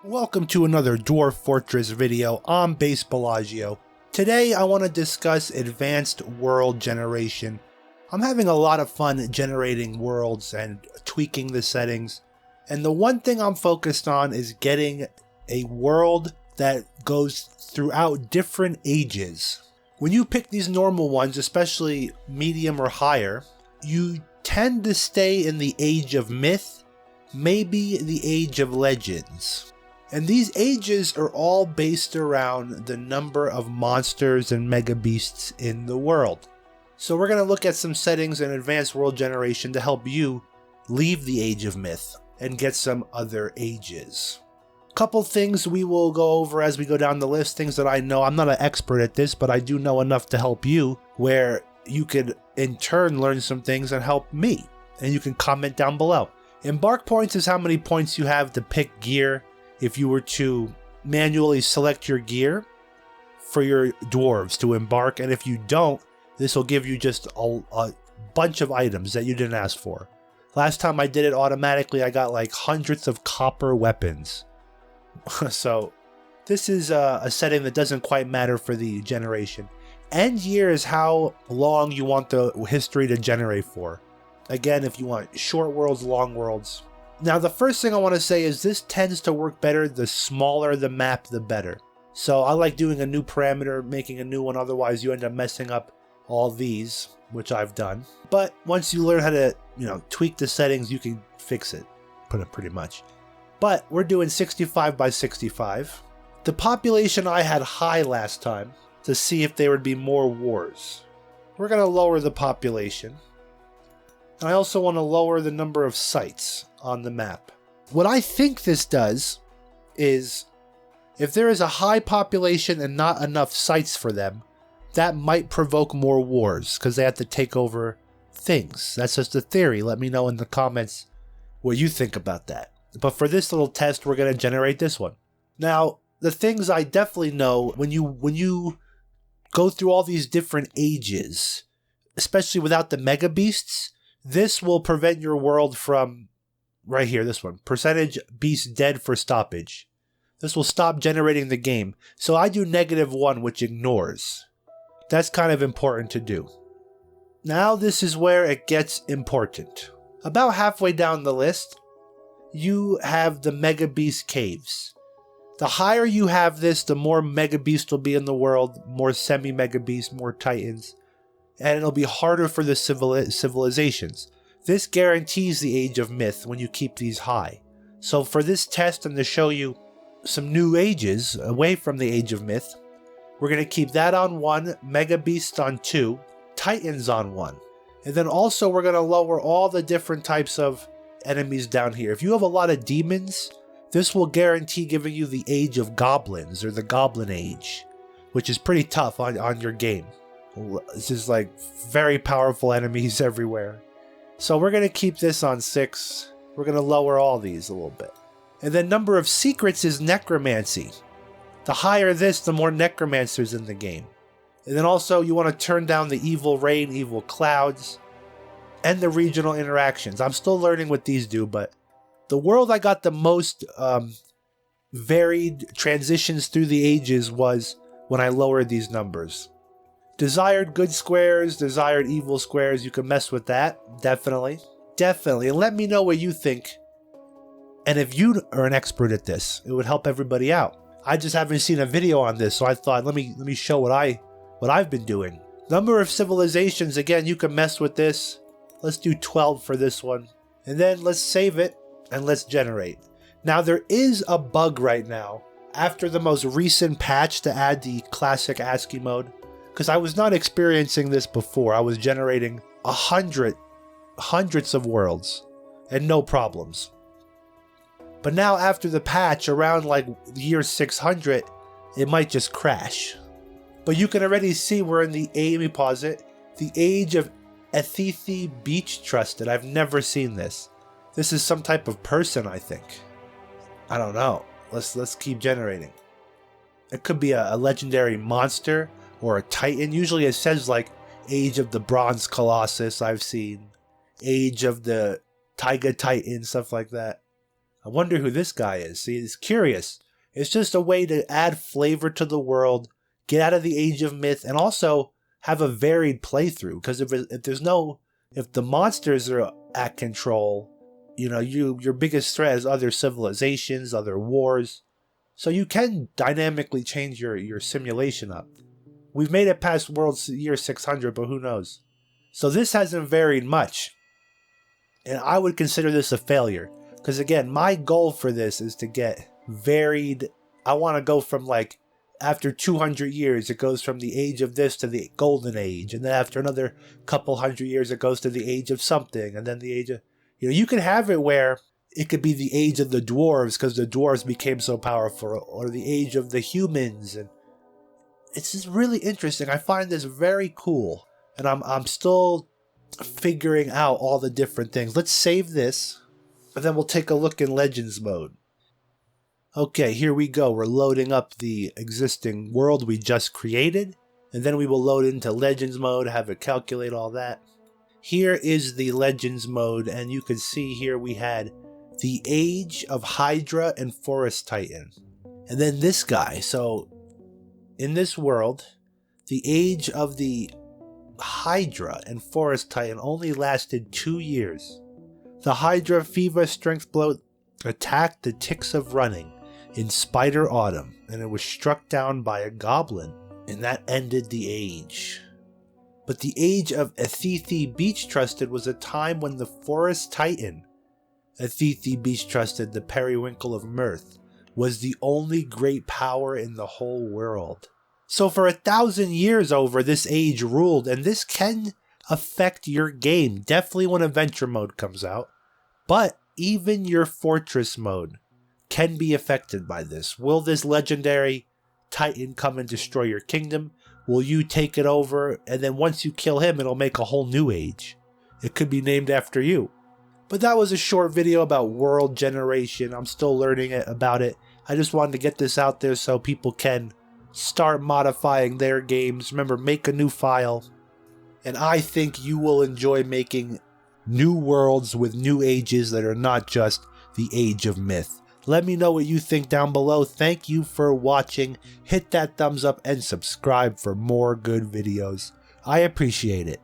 Welcome to another Dwarf Fortress video. I'm BasedBellagio. Today I want to discuss advanced world generation. I'm having a lot of fun generating worlds and tweaking the settings, and the one thing I'm focused on is getting a world that goes throughout different ages. When you pick these normal ones, especially medium or higher, you tend to stay in the age of myth, maybe the age of legends. And these ages are all based around the number of monsters and mega beasts in the world. So we're going to look at some settings in advanced world generation to help you leave the age of myth and get some other ages. Couple things we will go over as we go down the list, things that I know. I'm not an expert at this, but I do know enough to help you, where you could in turn learn some things and help me. And you can comment down below. Embark points is how many points you have to pick gear if you were to manually select your gear for your dwarves to embark, and if you don't, this will give you just a bunch of items that you didn't ask for. Last time I did it automatically, I got like hundreds of copper weapons. So this is a setting that doesn't quite matter for the generation. End year is how long you want the history to generate for. Again, if you want short worlds, long worlds. Now, the first thing I want to say is this tends to work better. The smaller the map, the better. So I like doing a new parameter, making a new one. Otherwise, you end up messing up all these, which I've done. But once you learn how to, tweak the settings, you can fix it, pretty much. But we're doing 65 by 65. The population I had high last time to see if there would be more wars. We're going to lower the population. And I also want to lower the number of sites on the map. What I think this does is, if there is a high population and not enough sites for them, that might provoke more wars because they have to take over things. That's just a theory. Let me know in the comments what you think about that. But for this little test, we're going to generate this one. Now, the things I definitely know, when you go through all these different ages, especially without the mega beasts, this will prevent your world from, right here, this one, percentage beasts dead for stoppage. This will stop generating the game. So I do -1, which ignores. That's kind of important to do. Now this is where it gets important. About halfway down the list, you have the mega beast caves. The higher you have this, the more mega beasts will be in the world, more semi-mega beasts, more titans. And it'll be harder for the civilizations. This guarantees the age of myth when you keep these high. So for this test and to show you some new ages away from the age of myth, we're going to keep that on 1, mega beasts on 2, titans on 1. And then also we're going to lower all the different types of enemies down here. If you have a lot of demons, this will guarantee giving you the age of goblins, or the goblin age, which is pretty tough on your game. This is like very powerful enemies everywhere. So we're going to keep this on 6. We're going to lower all these a little bit. And then number of secrets is necromancy. The higher this, the more necromancers in the game. And then also you want to turn down the evil rain, evil clouds, and the regional interactions. I'm still learning what these do, but the world I got the most varied transitions through the ages was when I lowered these numbers. Desired good squares, desired evil squares, you can mess with that, definitely. Definitely, and let me know what you think. And if you are an expert at this, it would help everybody out. I just haven't seen a video on this, so I thought, let me show what I've been doing. Number of civilizations, again, you can mess with this. Let's do 12 for this one. And then let's save it, and let's generate. Now, there is a bug right now, after the most recent patch to add the classic ASCII mode, because I was not experiencing this before. I was generating hundreds of worlds and no problems. But now after the patch, around like year 600, it might just crash. But you can already see we're in the the age of Ethethi Beach Trusted. I've never seen this. This is some type of person, I think. I don't know. Let's keep generating. It could be a legendary monster or a titan. Usually it says like age of the Bronze Colossus, I've seen. Age of the Taiga Titan, stuff like that. I wonder who this guy is. See, it's curious. It's just a way to add flavor to the world, get out of the age of myth, and also have a varied playthrough. Because if the monsters are at control, your biggest threat is other civilizations, other wars. So you can dynamically change your simulation up. We've made it past World Year 600, but who knows? So this hasn't varied much. And I would consider this a failure. Because again, my goal for this is to get varied. I want to go from after 200 years, it goes from the age of this to the golden age. And then after another couple hundred years, it goes to the age of something. And then the age of, you can have it where it could be the age of the dwarves because the dwarves became so powerful, or the age of the humans. And it's just really interesting. I find this very cool. And I'm still figuring out all the different things. Let's save this. And then we'll take a look in Legends mode. Okay, here we go. We're loading up the existing world we just created. And then we will load into Legends mode, have it calculate all that. Here is the Legends mode, and you can see here we had the Age of Hydra and Forest Titan. And then this guy. So, in this world, the Age of the Hydra and Forest Titan only lasted 2 years. The Hydra Fever Strength Blow attacked the Ticks of Running in Spider Autumn, and it was struck down by a goblin, and that ended the age. But the Age of Athethi Beach Trusted was a time when the Forest Titan, Athethi Beach Trusted, the Periwinkle of Mirth, was the only great power in the whole world. So for 1,000 years over, this age ruled, and this can affect your game, definitely when Adventure mode comes out. But even your Fortress mode can be affected by this. Will this legendary Titan come and destroy your kingdom? Will you take it over? And then once you kill him, it'll make a whole new age. It could be named after you. But that was a short video about world generation. I'm still learning about it. I just wanted to get this out there so people can start modifying their games. Remember, make a new file. And I think you will enjoy making new worlds with new ages that are not just the age of myth. Let me know what you think down below. Thank you for watching. Hit that thumbs up and subscribe for more good videos. I appreciate it.